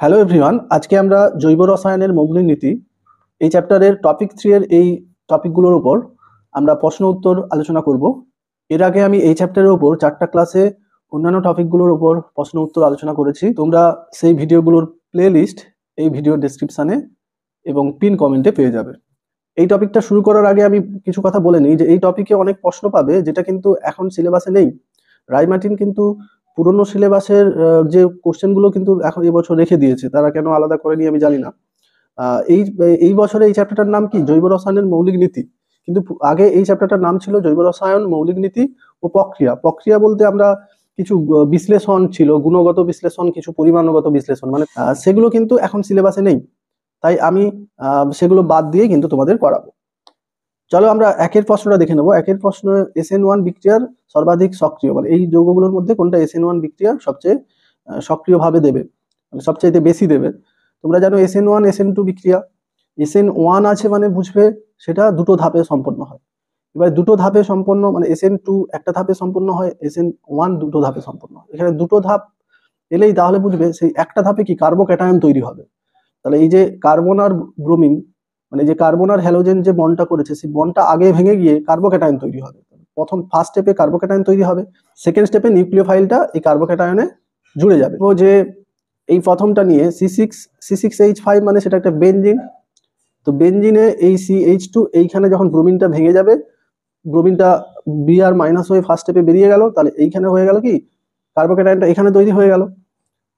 Hello everyone, আজকে আমরা জৈব রসায়নের মৌলিক নীতি এই চ্যাপ্টারের টপিক 3 এর এই টপিকগুলোর উপর আমরা প্রশ্ন উত্তর আলোচনা করব। এর আগে আমি এই চ্যাপ্টারের উপর 4টা ক্লাসে অন্যান্য টপিকগুলোর উপর প্রশ্ন উত্তর আলোচনা করেছি। তোমরা সেই ভিডিওগুলোর প্লে লিস্ট এই ভিডিও ডেসক্রিপশানে এবং পিন কমেন্টে পেয়ে যাবে। এই টপিকটা শুরু করার আগে আমি কিছু কথা বলে নিই যে এই টপিকে অনেক প্রশ্ন পাবে যেটা কিন্তু এখন সিলেবাসে নেই। রায় মার্টিন কিন্তু পুরনো সিলেবাসের যে কোশ্চেনগুলো কিন্তু এখন এবছর রেখে দিয়েছে, তারা কেন আলাদা করেনি আমি জানি না। এই এই বছরে এই চ্যাপ্টারটার নাম কি, জৈব রসায়নের মৌলিক নীতি। কিন্তু আগে এই চ্যাপ্টারটার নাম ছিল জৈব রসায়ন, মৌলিক নীতি ও প্রক্রিয়া। প্রক্রিয়া বলতে আমরা কিছু বিশ্লেষণ ছিল, গুণগত বিশ্লেষণ, কিছু পরিমাণগত বিশ্লেষণ, মানে সেগুলো কিন্তু এখন সিলেবাসে নেই। তাই আমি সেগুলো বাদ দিয়ে কিন্তু তোমাদের করাবো। চলো আমরা একের প্রশ্নটা দেখে নেবো। একের প্রশ্ন, SN1 বিক্রিয়ার সর্বাধিক সক্রিয়, মানে এই যৌগগুলোর মধ্যে কোনটা SN1 বিক্রিয়া সবচেয়ে সক্রিয়ভাবে দেবে, মানে সবচাইতে বেশি দেবে। তোমরা জানো SN1 SN2 বিক্রিয়া। SN1 আছে মানে বুঝবে সেটা দুটো ধাপে সম্পন্ন হয়। এবার দুটো ধাপে সম্পন্ন মানে SN2 একটা ধাপে সম্পন্ন হয়, SN1 দুটো ধাপে সম্পন্ন হয়। এখানে দুটো ধাপ এলেই তাহলে বুঝবে সেই একটা ধাপে কি কার্বোক্যাটায়ন তৈরি হবে। তাহলে এই যে কার্বন আর ব্রোমিন, মানে যে কার্বন আর হ্যালোজেন যে বন্ডটা করেছে সেই বন্ডটা আগে ভেঙে গিয়ে কার্বোক্যাটায়ন তৈরি হবে। ফার্স্ট স্টেপে কার্বোক্যাটায়ন তৈরি হবে, সেকেন্ড স্টেপে নিউক্লিওফাইলটা এই কার্বোক্যাটায়নে জুড়ে যাবে। তো যে এই প্রথমটা নিয়ে C6H5 মানে সেটা একটা বেনজিন। তো বেনজিনে এই CH2 এইখানে যখন ব্রোমিনটা ভেঙে যাবে, ব্রোমিনটা Br মাইনাস হয়ে ফার্স্ট স্টেপে বেরিয়ে গেল, তাহলে এইখানে হয়ে গেল কি কার্বোক্যাটায়নটা এখানে তৈরি হয়ে গেল।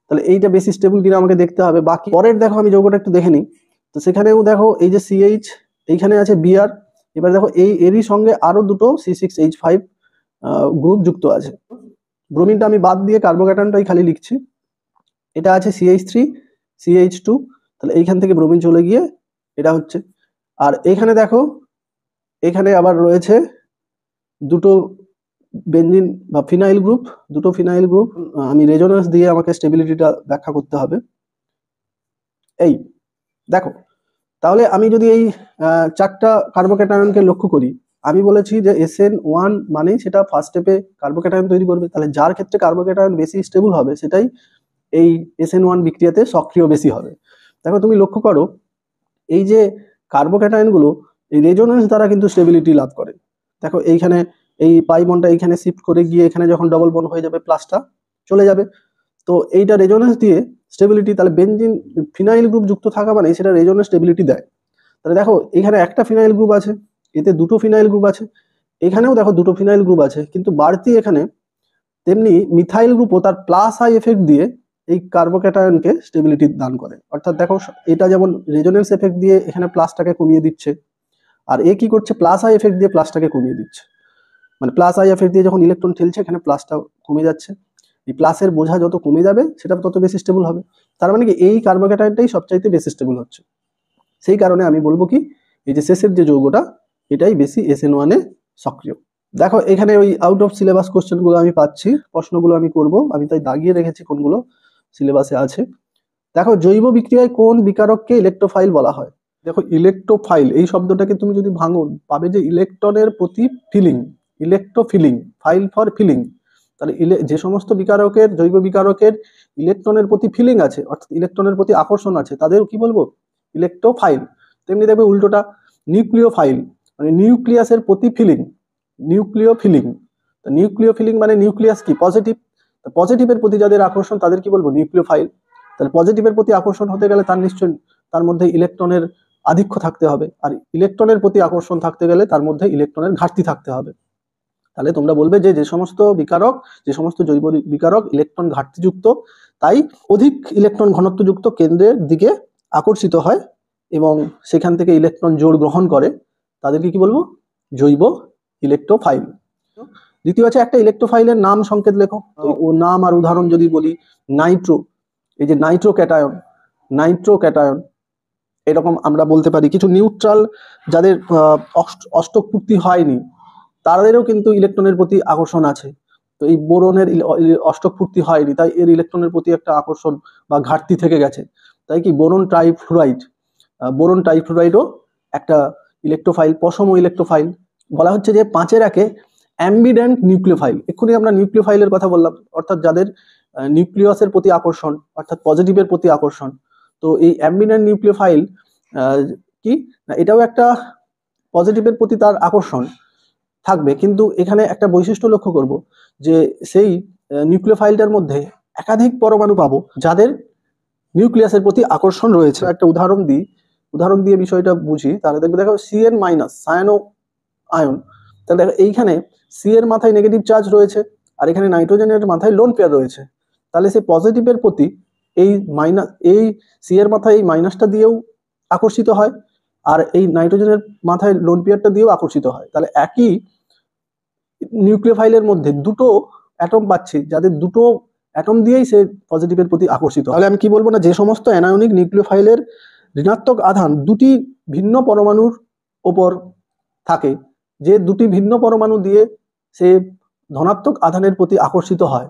তাহলে এইটা বেশি স্টেবল কিনা আমাকে দেখতে হবে। বাকি পরের দেখো আমি যৌগটা একটু দেখে নিই। তো সেখানেও দেখো এই যে CH এইখানে আছে Br, এবার দেখো এরই সঙ্গে আরো দুটো C6H5 গ্রুপ যুক্ত আছে। ব্রোমিনটা আমি বাদ দিয়ে কার্বোক্যাটায়নটাই খালি লিখছি। এটা আছে CH3 CH2, তাহলে এইখান থেকে ব্রোমিন চলে গিয়ে এটা হচ্ছে। আর এইখানে দেখো এখানে আবার রয়েছে দুটো বেনজিন বা ফিনাইল গ্রুপ, দুটো ফিনাইল গ্রুপ। আমি রেজোনেন্স দিয়ে আমাকে স্টেবিলিটিটা ব্যাখ্যা করতে হবে। এই দেখো, তাহলে আমি যদি এই 4টা কার্বোক্যাটায়নকে লক্ষ্য করি, আমি বলেছি যে SN1 মানেই সেটা ফার্স্ট স্টেপে কার্বোক্যাটায়ন তৈরি করবে। তাহলে যার ক্ষেত্রে কার্বোক্যাটায়ন বেশি স্টেবল হবে সেটাই এই SN1 বিক্রিয়াতে সক্রিয় বেশি হবে। দেখো তুমি লক্ষ্য করো এই যে কার্বোক্যাটায়নগুলো এই রেজোনেন্স দ্বারা কিন্তু স্টেবিলিটি লাভ করে। দেখো এইখানে এই পাই বন্ডটা এইখানে শিফট করে গিয়ে এখানে যখন ডবল বন্ড হয়ে যাবে প্লাসটা চলে যাবে। তো এইটা রেজোনেন্স দিয়ে স্টেবিলিটি, তাহলে বেনজিন ফিনাইল গ্রুপ যুক্ত থাকা মানে সেটা রেজোনেন্স স্টেবিলিটি দেয়। তাহলে দেখো এখানে একটা ফিনাইল গ্রুপ আছে, এতে দুটো ফিনাইল গ্রুপ আছে, এখানেও দেখো দুটো ফিনাইল গ্রুপ আছে, কিন্তু বাড়তি এখানে তেমনি মিথাইল গ্রুপও তার প্লাস আই এফেক্ট দিয়ে এই কার্বোক্যাটায়নকে স্টেবিলিটি দান করে। অর্থাৎ দেখো এটা যেমন রেজোনেন্স এফেক্ট দিয়ে এখানে প্লাসটাকে কমিয়ে দিচ্ছে, আর এ কি করছে প্লাস আই এফেক্ট দিয়ে প্লাসটাকে কমিয়ে দিচ্ছে। মানে প্লাস আই এফেক্ট দিয়ে যখন ইলেকট্রন ঠেলছে এখানে প্লাসটা কমে যাচ্ছে। এই প্লাসের বোঝা যত কমে যাবে সেটা তত বেশি স্টেবল হবে। তার মানে কি এই কার্বোক্যাটায়নটাই সবচাইতে বেশি স্টেবল হচ্ছে। সেই কারণে আমি বলবো কি এই যে শেষের যে যৌগটা এটাই বেশি SN1 এ সক্রিয়। দেখো এখানে ওই আউট অফ সিলেবাস কোশ্চেনগুলো আমি পাচ্ছি, প্রশ্নগুলো আমি করব, আমি তাই দাগিয়ে রেখেছি কোনগুলো সিলেবাসে আছে। দেখো জৈব বিক্রিয়ায় কোন বিকারককে ইলেকট্রোফাইল বলা হয়। দেখো ইলেকট্রোফাইল এই শব্দটাকে তুমি যদি ভাঙো পাবে যে ইলেকট্রনের প্রতি ফিলিং, ইলেকট্রোফিলিং, ফাইল ফর ফিলিং। তাহলে যে সমস্ত বিকারকের, জৈব বিকারকের ইলেকট্রনের প্রতি ফিলিং আছে, অর্থাৎ ইলেকট্রনের প্রতি আকর্ষণ আছে, তাদের কি বলবো ইলেকট্রোফাইল। তেমনি দেখবে উল্টোটা নিউক্লিওফাইল, মানে নিউক্লিয়াসের প্রতি ফিলিং, নিউক্লিওফিলিং। নিউক্লিওফিলিং মানে নিউক্লিয়াস কি পজিটিভ, পজিটিভের প্রতি যাদের আকর্ষণ তাদের কি বলবো নিউক্লিওফাইল। তাহলে পজিটিভের প্রতি আকর্ষণ হতে গেলে তার নিশ্চয়ই তার মধ্যে ইলেকট্রনের আধিক্য থাকতে হবে, আর ইলেকট্রনের প্রতি আকর্ষণ থাকতে গেলে তার মধ্যে ইলেকট্রনের ঘাটতি থাকতে হবে। তাহলে তোমরা বলবে যে যে সমস্ত বিকারক, যে সমস্ত জৈব বিকারক ইলেকট্রন ঘাটতিযুক্ত, তাই অধিক ইলেকট্রন ঘনত্বযুক্ত কেন্দ্রের দিকে আকর্ষিত হয় এবং সেখান থেকে ইলেকট্রন জোড় গ্রহণ করে, তাদেরকে কি বলবো জৈব ইলেকট্রোফাইল। দ্বিতীয় আছে একটা ইলেকট্রোফাইলের নাম সংকেত লেখো। ও নাম আর উদাহরণ যদি বলি, নাইট্রো, এই যে নাইট্রো ক্যাটায়ন এরকম আমরা বলতে পারি। কিছু নিউট্রাল যাদের অষ্টক পূর্তি হয়নি তাদেরও কিন্তু ইলেকট্রনের প্রতি আকর্ষণ আছে। তো এই বোরনের অষ্টক পূর্তি হয়নি, তাই এর ইলেকট্রনের প্রতি একটা আকর্ষণ বা ঘাটতি থেকে গেছে। তাই কি বোরন ট্রাইফ্লুরাইডও একটা ইলেকট্রোফাইল, পশম ইলেকট্রোফাইল। বলা হচ্ছে যে 5-এর একে অ্যাম্বিডেন্ট নিউক্লিওফাইল। এক্ষুনি আমরা নিউক্লিওফাইলের কথা বললাম, অর্থাৎ যাদের নিউক্লিয়াসের প্রতি আকর্ষণ, অর্থাৎ পজিটিভের প্রতি আকর্ষণ। তো এই অ্যাম্বিডেন্ট নিউক্লিওফাইল কি না, এটাও একটা পজিটিভের প্রতি তার আকর্ষণ থাকবে, কিন্তু এখানে একটা বৈশিষ্ট্য লক্ষ্য করব যে সেই নিউক্লিওফাইলটার মধ্যে একাধিক পরমাণু পাবো যাদের নিউক্লিয়াসের প্রতি আকর্ষণ রয়েছে। একটা উদাহরণ দিয়ে বিষয়টা বুঝি, তাহলে দেখো Cn মাইনাস সায়ানো আয়ন, তাহলে দেখো এইখানে সি এর মাথায় নেগেটিভ চার্জ রয়েছে আর এখানে নাইট্রোজেনের মাথায় লোন পেয়ার রয়েছে, তাহলে সেই পজিটিভের প্রতি এই সি এর মাথায় এই মাইনাসটা দিয়েও আকর্ষিত হয় আর এই নাইট্রোজেনের মাথায় লোন পেয়ারটা দিয়েও আকর্ষিত হয়। তাহলে একই নিউক্লিওফাইলের মধ্যে দুটো অ্যাটম পাচ্ছি যাদের দুটো অ্যাটম দিয়েই সে পজিটিভের প্রতি আকর্ষিত। তাহলে আমি কি বলবো না, যে সমস্ত অ্যানায়নিক নিউক্লিওফাইলের ঋণাত্মক আধান দুটি ভিন্ন পরমাণুর ওপর থাকে, যে দুটি ভিন্ন পরমাণু দিয়ে সে ধনাত্মক আধানের প্রতি আকর্ষিত হয়,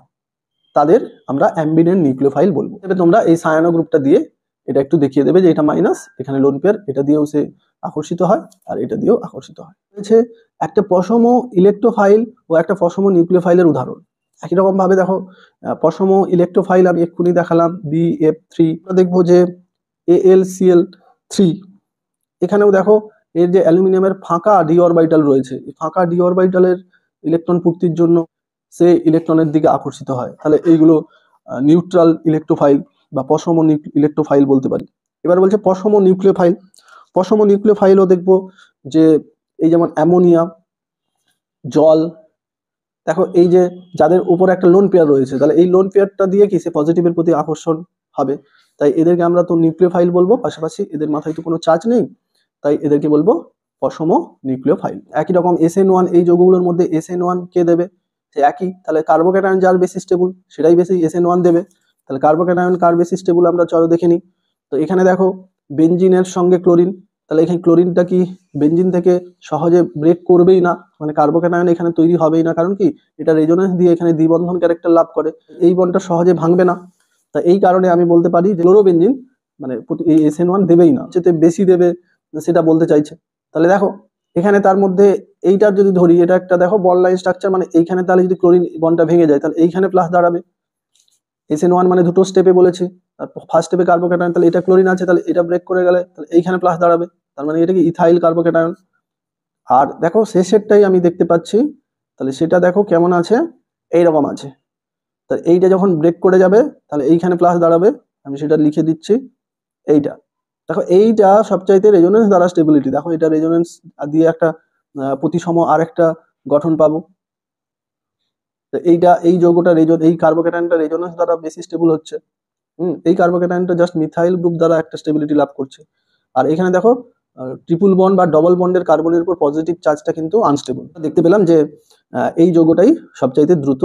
তাদের আমরা অ্যাম্বিডেন্ট নিউক্লিওফাইল বলবো। তবে তোমরা এই সায়ানো গ্রুপটা দিয়ে এটা একটু দেখিয়ে দেবে যে এটা মাইনাস, এখানে লোন পেয়ার, এটা দিয়েও সে আকর্ষিত হয় আর এটা দিয়েও আকর্ষিত হয়। হচ্ছে একটা পশম ইলেকট্রোফাইল ও একটা পশম নিউক্লিওফাইলের উদাহরণ। একই রকম ভাবে দেখো পশম ইলেকট্রোফাইল আমি এক্ষুনি দেখালাম BF3, দেখবো যে AlCl3, এখানেও দেখো এর যে অ্যালুমিনিয়ামের ফাঁকা ডি অরবিটাল রয়েছে, এই ফাঁকা ডি অরবিটালের ইলেকট্রন পূর্তির জন্য সে ইলেকট্রনের দিকে আকর্ষিত হয়। তাহলে এইগুলো নিউট্রাল ইলেকট্রোফাইল বা পশম ইলেকট্রোফাইল বলতে পারি। এবার বলছে পশম নিউক্লিওফাইল। পশম নিউক্লিওফাইলও দেখবো যে এই যেমন অ্যামোনিয়া, জল, দেখো এই যে যাদের উপর একটা লোন পেয়ার রয়েছে, তাহলে এই লোন পেয়ারটা দিয়ে কি সে পজিটিভের প্রতি আকর্ষণ হবে, তাই এদেরকে আমরা তো নিউক্লিওফাইল বলবো। পাশাপাশি এদের মাথায় তো কোনো চার্জ নেই, তাই এদেরকে বলবো পশম নিউক্লিওফাইল। একই রকম SN1, এই যৌগগুলোর মধ্যে SN1 কে দেবে, সে একই, তাহলে কার্বোক্যাটায়ন যার বেশি স্টেবল সেটাই বেশি SN1 দেবে। তাহলে কার্বোক্যাটায়ন কার বেশি স্টেবল আমরা চলো দেখে নিই। তো এখানে দেখো বেনজিনের সঙ্গে ক্লোরিন, তাহলে এখানে ক্লোরিনটা কি বেনজিন থেকে সহজে ব্রেক করবেই না, মানে কার্বোক্যাটায়ন এখানে তৈরি হবেই না, কারণ কি এটা রেজোনেন্স দিয়ে এখানে দ্বিবন্ধন ক্যারেক্টার লাভ করে, এই বন্ডটা সহজে ভাঙবে না। তা এই কারণে আমি বলতে পারি যে ক্লোরোবেনজিন মানে এই SN1 দেবেই না, যেতে বেশি দেবে সেটা বলতে চাইছে। তাহলে দেখো এখানে তার মধ্যে এইটার যদি ধরি, এটা একটা দেখো বল লাইন স্ট্রাকচার, মানে এইখানে তাহলে যদি ক্লোরিন বন্ডটা ভেঙে যায় তাহলে এইখানে প্লাস দাঁড়াবে। SN1 মানে দুটো স্টেপে বলেছি, ফার্স্ট স্টেপে কার্বোক্যাটায়ন, তাহলে এটা ক্লোরিন আছে, তাহলে এটা ব্রেক করে গেলে তাহলে এইখানে প্লাস দাঁড়াবে, তার মানে এটা কি ইথাইল কার্বোক্যাটায়ন। আর দেখো শেষেরটাই আমি দেখতে পাচ্ছি, তাহলে সেটা দেখো কেমন আছে, এইরকম আছে। তাহলে এইটা যখন ব্রেক করে যাবে তাহলে এইখানে প্লাস দাঁড়াবে, আমি সেটা লিখে দিচ্ছি। এইটা দেখো, এইটা সবচাইতে রেজোনেন্স দ্বারা স্টেবিলিটি, দেখো এটা রেজোনেন্স দিয়ে একটা প্রতিসম আর একটা গঠন পাবো। এইটা এই যৌগটা এই কার্বোক্যাটায়নটা রেজোনেন্স দ্বারা বেশি স্টেবল হচ্ছে। এই কার্বোক্যাটায়নটা জাস্ট মিথাইল গ্রুপ দ্বারা একটা স্টেবিলিটি লাভ করছে। আর এখানে দেখো ট্রিপল বন্ড বা ডবল বন্ডের কার্বনের উপর পজিটিভ চার্জটা কিন্তু আনস্টেবল। দেখতে পেলাম যে এই যৌগটাই সবচাইতে দ্রুত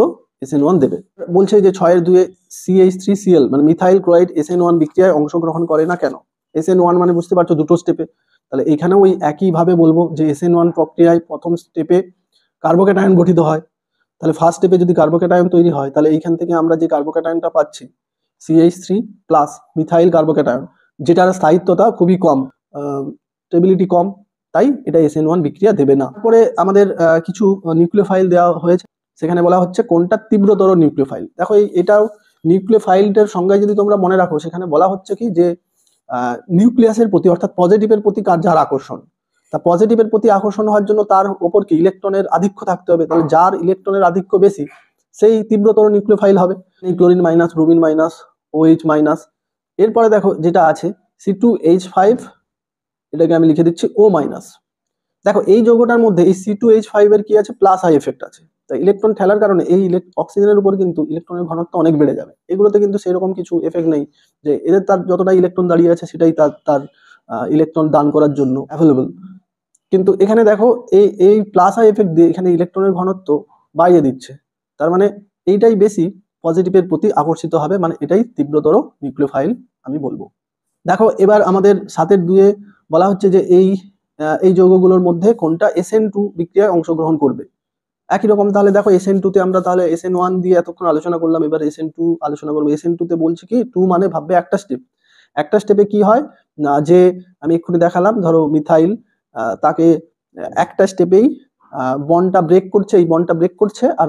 SN1 দেবে। বলছে যে 6-2 CH3Cl মানে মিথাইল ক্লোরাইড SN1 বিক্রিয়ায় অংশগ্রহণ করে না কেন। SN1 মানে বুঝতে পারছো দুটো স্টেপে, তাহলে এখানেও ওই একই ভাবে বলবো যে SN1 প্রক্রিয়ায় প্রথম স্টেপে কার্বোক্যাটায়ন গঠিত হয়। তাহলে ফার্স্ট স্টেপে যদি কার্বোক্যাটায়ন তৈরি হয় তাহলে এইখান থেকে আমরা যে কার্বোক্যাটায়নটা পাচ্ছি CH3 প্লাস মিথাইল কার্বোক্যাটায়ন, যেটার স্থায়িত্বতা খুবই কম, স্টেবিলিটি কম, তাই এটা SN1 বিক্রিয়া দেবে না। তারপরে আমাদের কিছু নিউক্লিওফাইল দেওয়া হয়েছে, সেখানে বলা হচ্ছে কোনটা তীব্রতর নিউক্লিওফাইল। দেখো এটাও নিউক্লিওফাইলটার সংজ্ঞায় যদি তোমরা মনে রাখো, সেখানে বলা হচ্ছে কি যে নিউক্লিয়াসের প্রতি অর্থাৎ পজিটিভের প্রতি যার আকর্ষণ, তা পজিটিভের প্রতি আকর্ষণ হওয়ার জন্য তার উপর কি ইলেকট্রনের আধিক্য থাকতে হবে, তাহলে যার ইলেকট্রনের আধিক্য বেশি সেই তীব্রতর নিউক্লিওফাইল হবে। Chlorine minus, bromine minus, OH minus. এরপরে দেখো যেটা আছে C2H5, এটাকে আমি লিখে দিচ্ছি O মাইনাস। দেখো এই যৌগটার মধ্যে এই C2H5 এর কি আছে, প্লাস আই এফেক্ট আছে, তাই ইলেকট্রন ঠেলার কারণে এই অক্সিজেনের উপর কিন্তু ইলেকট্রনের ঘনত্ব অনেক বেড়ে যাবে। এগুলোতে কিন্তু সেরকম কিছু এফেক্ট নেই, যে এদের তার যতটা ইলেকট্রন দাঁড়িয়ে আছে সেটাই তার ইলেকট্রন দান করার জন্য অ্যাভেলেবল। কিন্তু এখানে দেখো এই প্লাস আই এফেক্ট দিয়ে এখানে ইলেকট্রনের ঘনত্ব বাড়িয়ে দিচ্ছে, তার মানে এইটাই বেশি পজিটিভের প্রতি আকর্ষিত হবে, মানে এটাই তীব্রতর নিউক্লিওফাইল আমি বলবো। দেখো এবার আমাদের 7-2 বলা হচ্ছে যে এই যৌগগুলোর মধ্যে কোনটা SN2 বিক্রিয়ায় অংশগ্রহণ করবে। একই রকম তাহলে দেখো SN2 তে আমরা তাহলে SN1 দিয়ে এতক্ষণ আলোচনা করলাম, এবার SN2 আলোচনা করবো। SN2 তে বলছি কি 2 মানে ভাববে একটা স্টেপে কি হয় না, যে আমি এক্ষুনি দেখালাম, ধরো মিথাইল তাকে একটা স্টেপেই বন্ডটা ব্রেক করছে, এই বন্ডটা ব্রেক করছে আর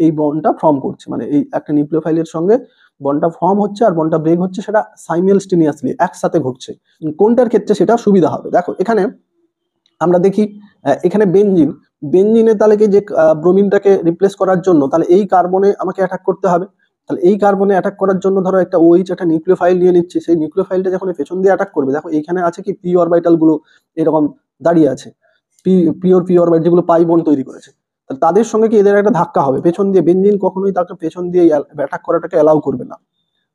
এই বন্ডটা ফর্ম করছে, মানে এই একটা নিউক্লিওফাইলের সঙ্গে বন্ডটা ফর্ম হচ্ছে আর বন্ডটা ব্রেক হচ্ছে, সেটা সাইমেলস্টেনিয়াসলি একসাথে ঘটছে। কোনটার ক্ষেত্রে সেটা সুবিধা হবে? দেখো এখানে আমরা দেখি এখানে বেনজিনে তাহলে কি যে ব্রোমিনটাকে রিপ্লেস করার জন্য তাহলে এই কার্বনে আমাকে অ্যাটাক করতে হবে। তাহলে এই কার্বনে অ্যাটাক করার জন্য ধরো একটা OH একটা নিউক্লিওফাইল নিয়ে নিচ্ছে, সেই নিউক্লিওফাইলটা যখন পেছন দিয়ে অ্যাটাক করবে, দেখো এইখানে আছে কি পি অরবিটাল গুলো এরকম দাঁড়িয়ে আছে, পি অরবিটাল যেগুলো পাই বন্ড তৈরি করেছে, তাহলে তাদের সঙ্গে কি এদের একটা ধাক্কা হবে পেছন দিয়ে। বেনজিন কখনোই তাকে পেছন দিয়ে অ্যাটাক করাটাকে অ্যালাউ করবে না।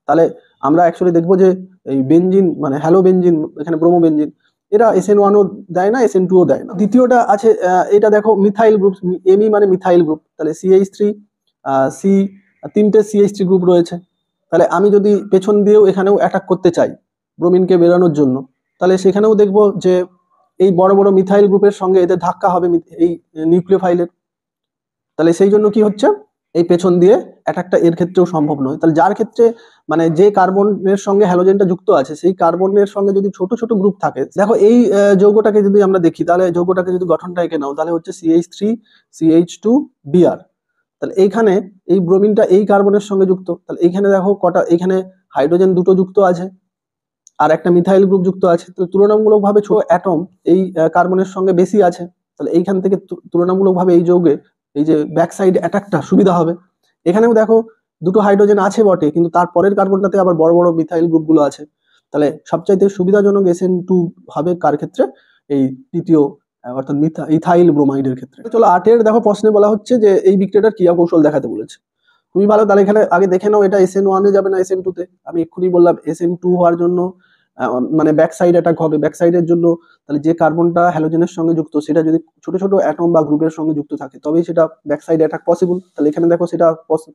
তাহলে আমরা অ্যাকচুয়ালি দেখবো যে এই বেনজিন মানে হ্যালো বেনজিন, এখানে ব্রোমো বেনজিন, এরা SN1ও দেয় না, SN2ও দেয় না। দ্বিতীয়টা আছে এটা দেখো মিথাইল গ্রুপ, এমই মানে মিথাইল গ্রুপ, তাহলে CH3 সি, তিনটে CH3 গ্রুপ রয়েছে। তাহলে আমি যদি পেছন দিয়েও এখানেও অ্যাটাক করতে চাই ব্রোমিনকে বেরোনোর জন্য, তাহলে সেখানেও দেখবো যে এই বড় বড় মিথাইল গ্রুপের সঙ্গে এদের ধাক্কা হবে এই নিউক্লিওফাইলের। তাহলে সেই জন্য কি হচ্ছে, এই পেছন দিয়ে অ্যাটাকটা এর ক্ষেত্রেও সম্ভব নয়। তাহলে যার ক্ষেত্রে মানে যে কার্বনের সঙ্গে হ্যালোজেনটা যুক্ত আছে সেই কার্বনের সঙ্গে যদি ছোট ছোট গ্রুপ থাকে, দেখো এই যৌগটাকে যদি আমরা দেখি, তাহলে যৌগটাকে যদি গঠনটা এঁকে নাও, তাহলে হচ্ছে CH3 CH2 Br। তাহলে এইখানে এই ব্রোমিনটা এই কার্বনের সঙ্গে যুক্ত, তাহলে এইখানে দেখো কটা, এখানে হাইড্রোজেন দুটো যুক্ত আছে আর একটা মিথাইল গ্রুপ যুক্ত আছে। তো তুলনামূলকভাবে ছোট অ্যাটম এই কার্বনের সঙ্গে বেশি আছে, তাহলে এইখান থেকে তুলনামূলকভাবে এই যৌগে এই যে ব্যাক সাইড অ্যাটাকটা সুবিধা হবে। এখানেও দেখো দুটো হাইড্রোজেন আছে বটে, কিন্তু তার পরের কার্বনটাতে আবার বড় বড় মিথাইল গ্রুপগুলো আছে। তাহলে সবচাইতে সুবিধাজনক SN2 হবে কার ক্ষেত্রে? এই তৃতীয় অর্থাৎ ইথাইল ব্রোমাইডের ক্ষেত্রে। চলো 8-এর দেখো প্রশ্নে বলা হচ্ছে যে এই বিক্রিয়াটার ক্রিয়া কৌশল দেখাতে বলেছে। তুমি ভালো, তাহলে এখানে আগে দেখে নাও এটা SN1 এ যাবে না SN2 তে। আমি এক্ষুনি বললাম SN2 হওয়ার জন্য মানে ব্যাক সাইড অ্যাটাক হবে। ব্যাক সাইডের জন্য তাহলে যে কার্বনটা হ্যালোজেনের সঙ্গে যুক্ত সেটা যদি ছোট ছোট অ্যাটম বা গ্রুপের সঙ্গে যুক্ত থাকে তবেই সেটা ব্যাক সাইড অ্যাটাক পসিবল। তাহলে এখানে দেখো সেটা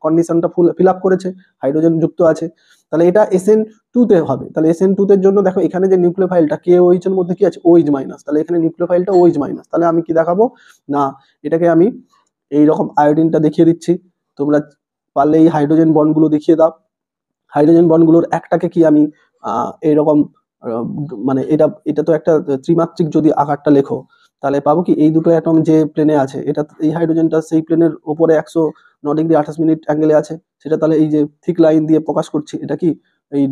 কন্ডিশনটা ফিল আপ করেছে, হাইড্রোজেন যুক্ত আছে, তাহলে এটা SN2 তে হবে। তাহলে SN2 তে জন্য দেখো এখানে যে নিউক্লিওফাইলটা KOH এর মধ্যে কি আছে OH মাইনাস, তাহলে এখানে নিউক্লিওফাইলটা OH মাইনাস। তাহলে আমি কি দেখাবো না, এটাকে আমি এইরকম আয়োডিনটা দেখিয়ে দিচ্ছি, তোমরা পারলে এই হাইড্রোজেন বন্ডগুলো দেখিয়ে দাও। হাইড্রোজেন বন্ডগুলোর একটাকে কি আমি এইরকম মানে এটা তো একটা ত্রিমাত্রিক যদি আকারটা লেখো, তাহলে পাবো কি এই দুটো অ্যাটম যে প্লেনে আছে, এটা এই হাইড্রোজেনটা সেই প্লেনের উপরে 109°28' অ্যাঙ্গেলে আছে, সেটা তাহলে এই যে থিক লাইন দিয়ে প্রকাশ করছি, এটা কি এই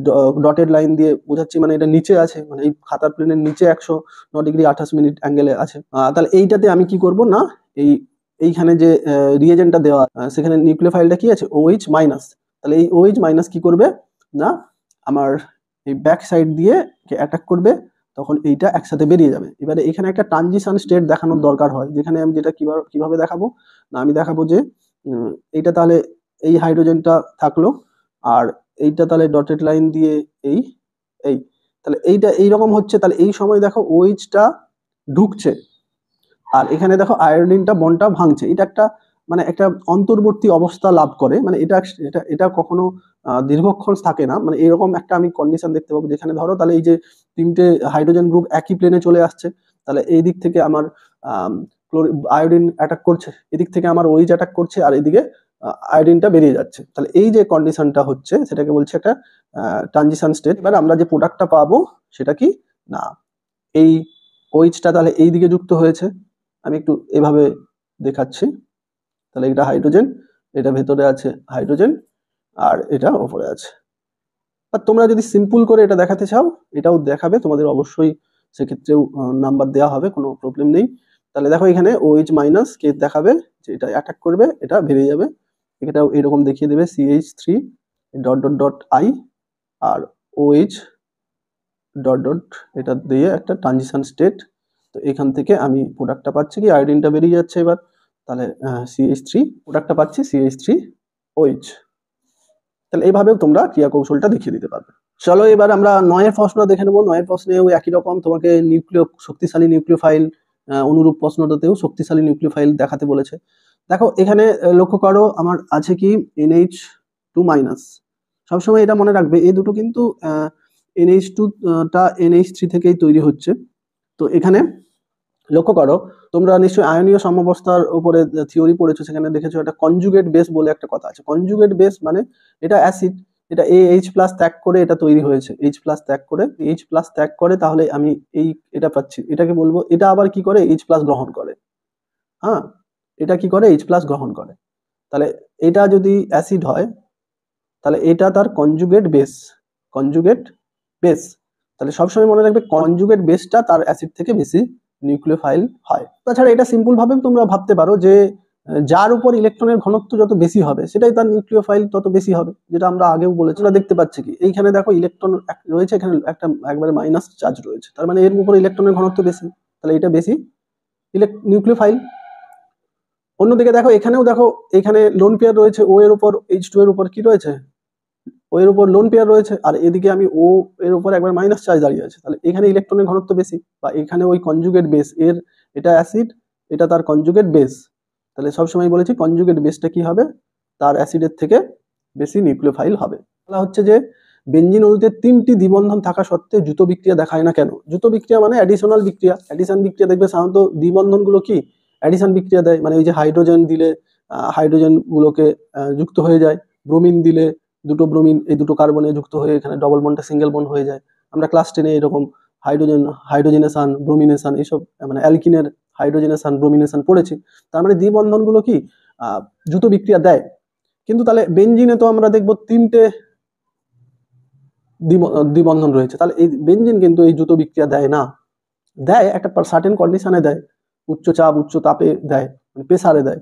ডটেড লাইন দিয়ে বোঝাচ্ছি, মানে এটা নিচে আছে, মানে এই খাতার প্লেনের নিচে 109°28' অ্যাঙ্গেলে আছে। তাহলে এইটাতে আমি কি করব না, এইখানে যে রিয়েজেন্টটা দেওয়া সেখানে নিউক্লিওফাইলটা কি আছে OH মাইনাস, তাহলে এই OH মাইনাস কি করবে না আমার এই ব্যাক সাইড দিয়ে অ্যাটাক করবে, তখন এইটা একসাথে বেরিয়ে যাবে। এবারে এখানে একটা ট্রানজিশন স্টেট দেখানোর দরকার হয়, যেখানে আমি যেটা কিভাবে দেখাবো না, আমি দেখাবো যে এইটা তাহলে এই হাইড্রোজেনটা থাকলো আর এইটা তাহলে ডটেড লাইন দিয়ে এই এই তাহলে এইটা এইরকম হচ্ছে, তাহলে এই সময় দেখো OH-টা ঢুকছে আর এখানে দেখো আয়োডিনটা বন্ডটা ভাঙছে। এটা একটা মানে একটা অন্তর্বর্তী অবস্থা লাভ করে, মানে এটা এটা এটা কখনো দীর্ঘক্ষণ থাকে না। মানে এরকম একটা আমি কন্ডিশন দেখতে পাবো, যেখানে ধরো তাহলে এই যে তিনটে হাইড্রোজেন গ্রুপ একই প্লেনে চলে আসছে, তাহলে এই দিক থেকে আমার আয়োডিন অ্যাটাক করছে, এদিক থেকে আমার OH অ্যাটাক করছে আর এদিকে আয়োডিনটা বেরিয়ে যাচ্ছে। তাহলে এই যে কন্ডিশনটা হচ্ছে সেটাকে বলছে একটা ট্রানজিশন স্টেট। এবার আমরা যে প্রোডাক্টটা পাবো সেটা কি না, এই OH-টা তাহলে এই দিকে যুক্ত হয়েছে, আমি একটু এভাবে দেখাচ্ছি, তাহলে এটা হাইড্রোজেন, এটা ভেতরে আছে হাইড্রোজেন আর এটা ওপরে আছে। আর তোমরা যদি সিম্পল করে এটা দেখাতে চাও এটাও দেখাবে, তোমাদের অবশ্যই সেক্ষেত্রেও নাম্বার দেওয়া হবে, কোনো প্রবলেম নেই। তাহলে দেখো এখানে OH মাইনাস কে দেখাবে যে এটা অ্যাটাক করবে, এটা বেরিয়ে যাবে, এটাও এরকম দেখিয়ে দেবে CH3 dot dot dot I আর OH ডট ডট, এটা দিয়ে একটা ট্রানজিশন স্টেট। তো এখান থেকে আমি প্রোডাক্টটা পাচ্ছি কি আয়োডিনটা বেরিয়ে যাচ্ছে এবার, তাহলে CH3 প্রোডাক্টটা পাচ্ছি CH3OH। তাহলে এইভাবেও তোমরা ক্রিয়া কৌশলটা দেখিয়ে দিতে পারবে। চলো এবার আমরা 9-এর প্রশ্ন দেখে নেবো। 9-এর প্রশ্নেও একই রকম তোমাকে শক্তিশালী নিউক্লিওফাইল, অনুরূপ প্রশ্নটাতেও শক্তিশালী নিউক্লিওফাইল দেখাতে বলেছে। দেখো এখানে লক্ষ্য করো আমার আছে কি NH2 মাইনাস, সবসময় এটা মনে রাখবে এই দুটো কিন্তু NH2টা NH3 থেকেই তৈরি হচ্ছে। তো এখানে লক্ষ্য করো তোমরা নিশ্চয়ই আয়নীয় সাম্যাবস্থার উপরে থিওরি পড়েছো, সেখানে দেখেছো একটা কনজুগেট বেস বলে একটা কথা আছে। কনজুগেট বেস মানে এটা অ্যাসিড, এটা AH+ ত্যাগ করে এটা তৈরি হয়েছে, H+ ত্যাগ করে, H+ ত্যাগ করে, তাহলে আমি এটা পাচ্ছি, এটাকে বলবো এটা আবার কি করে H+ গ্রহণ করে। হ্যাঁ, এটা কি করে H+ গ্রহণ করে। তাহলে এটা যদি অ্যাসিড হয় তাহলে এটা তার কনজুগেট বেস, কনজুগেট বেস। তাহলে সবসময় মনে রাখবে কনজুগেট বেসটা তার অ্যাসিড থেকে বেশি নিউক্লিওফাইল হয়। তাছাড়া এটা সিম্পল ভাবে তোমরা ভাবতে পারো যে যার উপর ইলেকট্রনের ঘনত্ব যত বেশি হবে সেটাই তার নিউক্লিওফাইল তত বেশি হবে, যেটা আমরা আগেও বলেছি। আমরা দেখতে পাচ্ছি কি এইখানে দেখো ইলেকট্রন রয়েছে, এখানে একটা একবারে মাইনাস চার্জ রয়েছে, তার মানে এর উপর ইলেকট্রনের ঘনত্ব বেশি, তাহলে এটা বেশি নিউক্লিওফাইল। অন্যদিকে দেখো এখানেও দেখো এখানে লোন পেয়ার রয়েছে, ও এর উপর H2 এর উপর কি রয়েছে, ও এর উপর লোন পেয়ার রয়েছে, আর এদিকে আমি ও এর উপর একবার মাইনাস চার্জ দাঁড়িয়ে আছে, তাহলে এখানে ইলেকট্রনের ঘনত্ব বেশি, বা এখানে ওই কনজুগেট বেস এর, এটা অ্যাসিড এটা তার কনজুগেট বেস, তাহলে সবসময় বলেছি কনজুগেট বেসটা কি হবে, তার অ্যাসিডের থেকে বেশি নিউক্লিওফাইল হবে। বলা হচ্ছে যে বেনজিন অণুতে 3টি দ্বিবন্ধন থাকা সত্ত্বেও যুত বিক্রিয়া দেখায় না কেন? যুত বিক্রিয়া মানে অ্যাডিশনাল বিক্রিয়া, অ্যাডিশন বিক্রিয়া দেখবে সাধারণত দ্বিবন্ধনগুলো কি অ্যাডিশন বিক্রিয়া দেয়, মানে ওই যে হাইড্রোজেন দিলে হাইড্রোজেন গুলোকে যুক্ত হয়ে যায়, ব্রোমিন দিলে দুটো ব্রোমিন এই দুটো কার্বনে যুক্ত হয়ে এখানে ডবল বন্ডটা সিঙ্গেল বন্ড হয়ে যায়। আমরা ক্লাস 10-এ এরকম হাইড্রোজেনেশন ব্রোমিনেশন এইসব মানে অ্যালকিনের হাইড্রোজেনেশন ব্রোমিনেশন পড়েছি। তার মানে দ্বিবন্ধনগুলো কি যুত বিক্রিয়া দেয়। কিন্তু তাহলে বেনজিনে তো আমরা দেখবো 3টে দ্বিবন্ধন রয়েছে, তাহলে এই বেনজিন কিন্তু এই যুত বিক্রিয়া দেয় না, দেয় একটা সার্টেন কন্ডিশনে দেয়, উচ্চ চাপ উচ্চ তাপে দেয়, মানে প্রেসারে দেয়,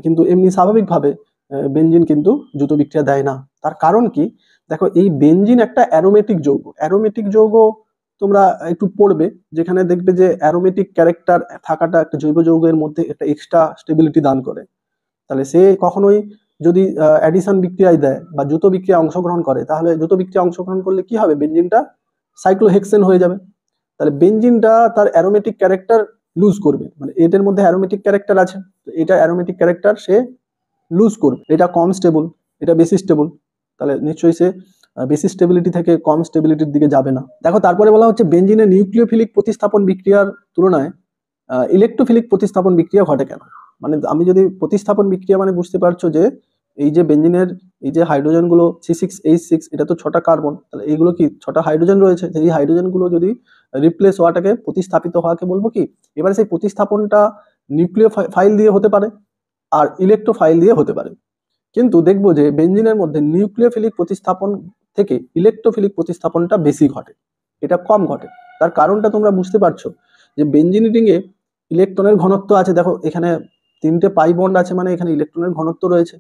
কিন্তু এমনি স্বাভাবিকভাবে বেনজিন কিন্তু যুত বিক্রিয়া দেয় না। তার কারণ কি, দেখো এই বেনজিন একটা অ্যারোমেটিক যৌগ, অ্যারোমেটিক যৌগ তোমরা একটু পড়বে, যেখানে দেখবে যে অ্যারোমেটিক ক্যারেক্টার থাকাটা একটা জৈব যৌগের মধ্যে একটা এক্সট্রা স্টেবিলিটি দান করে। তাহলে সে কখনোই যদি অ্যাডিশন বিক্রিয়ায় দেয় বা যুত বিক্রিয়া অংশগ্রহণ করে, তাহলে যুত বিক্রিয়া অংশগ্রহণ করলে কি হবে, বেনজিনটা সাইক্লোহেক্সেন হয়ে যাবে। তাহলে বেনজিনটা তার অ্যারোমেটিক ক্যারেক্টার লুজ করবে, মানে এটার মধ্যে অ্যারোমেটিক ক্যারেক্টার আছে, তো এটা অ্যারোমেটিক ক্যারেক্টার সে লুজ করবে, এটা কম স্টেবল এটা বেশি স্টেবল, তাহলে নিশ্চয়ই সে বেশি স্টেবিলিটি থেকে কম স্টেবিলিটির দিকে যাবে না। দেখো তারপরে বলা হচ্ছে বেনজিনের নিউক্লিওফিলিক প্রতিস্থাপন বিক্রিয়ার তুলনায় ইলেকট্রোফিলিক প্রতিস্থাপন বিক্রিয়া ঘটে কেন? মানে আমি যদি প্রতিস্থাপন বিক্রিয়া মানে বুঝতে পারছো যে এই যে বেনজিনের এই যে হাইড্রোজেন গুলো C6H6 এটা তো 6টা কার্বন, তাহলে এইগুলো কি 6টা হাইড্রোজেন রয়েছে, এই হাইড্রোজেন গুলো যদি রিপ্লেস হওয়াটাকে প্রতিস্থাপিত হওয়াকে বলবো কি, এবারে সেই প্রতিস্থাপনটা নিউক্লিয় ফাইল দিয়ে হতে পারে আর ইলেকট্রোফাইল দিয়ে হতে পারে। কিন্তু দেখবো যে বেনজিনের মধ্যে নিউক্লিওফিলিক প্রতিস্থাপন থেকে ইলেকট্রোফিলিক প্রতিস্থাপনটা বেশি ঘটে, এটা কম ঘটে। তার কারণটা তোমরা বুঝতে পারছো যে বেনজিন রিংয়ে ইলেকট্রনের ঘনত্ব আছে, দেখো এখানে 3টে পাই বন্ড আছে, মানে এখানে ইলেকট্রনের ঘনত্ব রয়েছে,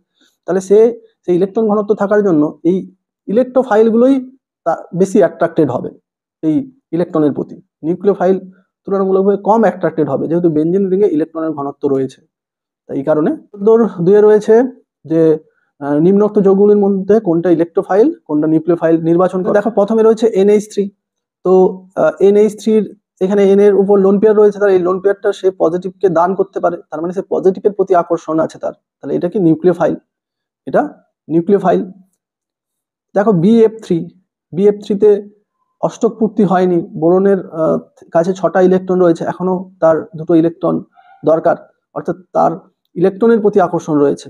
তাহলে সেই ইলেকট্রন ঘনত্ব থাকার জন্য এই ইলেকট্রোফাইলগুলোই বেশি অ্যাট্রাক্টেড হবে এই ইলেকট্রনের প্রতি, নিউক্লিওফাইল তুলনামূলকভাবে কম অ্যাট্রাক্টেড হবে, যেহেতু বেনজিন রিংয়ে ইলেকট্রনের ঘনত্ব রয়েছে। তাই এই কারণে 2 রয়েছে যে নিম্নোক্ত যৌগগুলির মধ্যে কোনটা ইলেকট্রোফাইল কোনটা নিউক্লিওফাইল নির্বাচন করে। দেখো প্রথমে রয়েছে NH3, তো NH3-র এখানে N এর উপর লোন পেয়ার রয়েছে, তার এই লোন পেয়ারটা সে পজিটিভকে দান করতে পারে, তার মানে সে পজিটিভের প্রতি আকর্ষণ আছে তার, তাহলে এটা কি নিউক্লিওফাইল, এটা নিউক্লিওফাইল। দেখো BF3-তে অষ্টক পূর্তি হয়নি, বোরনের কাছে 6টা ইলেকট্রন রয়েছে, এখনো তার 2টো ইলেকট্রন দরকার, অর্থাৎ তার ইলেকট্রনের প্রতি আকর্ষণ রয়েছে,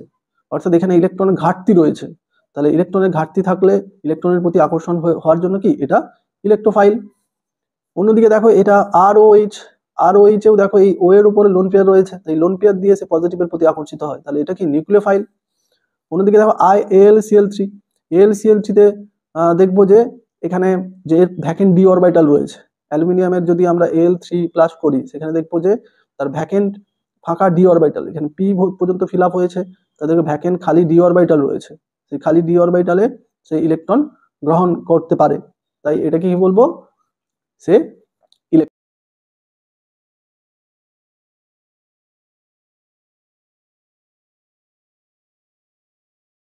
অর্থাৎ এখানে ইলেকট্রনের ঘাটতি রয়েছে, তাহলে ইলেকট্রনের ঘাটতি থাকলে ইলেকট্রনের প্রতি আকর্ষণ হওয়ার জন্য কি এটা ইলেকট্রোফাইল। অন্যদিকে দেখো এটা ROH-এও দেখো এই ও এর উপরে লোন পেয়ার রয়েছে, তাই লোন পেয়ার দিয়ে সে পজিটিভের প্রতি আকর্ষিত হয়, তাহলে এটা কি নিউক্লিওফাইল। অন্যদিকে দেখো AlCl3-তে দেখবো যে এখানে যে ভ্যাকেন্ট ডি অরবিটাল রয়েছে, অ্যালুমিনিয়ামের যদি আমরা Al3+ করি সেখানে দেখবো যে তার ভ্যাকেন্ট ফাঁকা ডি অরবিটাল, এখানে P পর্যন্ত ফিল আপ হয়েছে, তাদেরকে ভ্যাকেন্ট খালি ডি অরবিটাল রয়েছে, সেই খালি ডি অরবিটালে সেই ইলেকট্রন গ্রহণ করতে পারে, তাই এটাকে কি বলবো, সে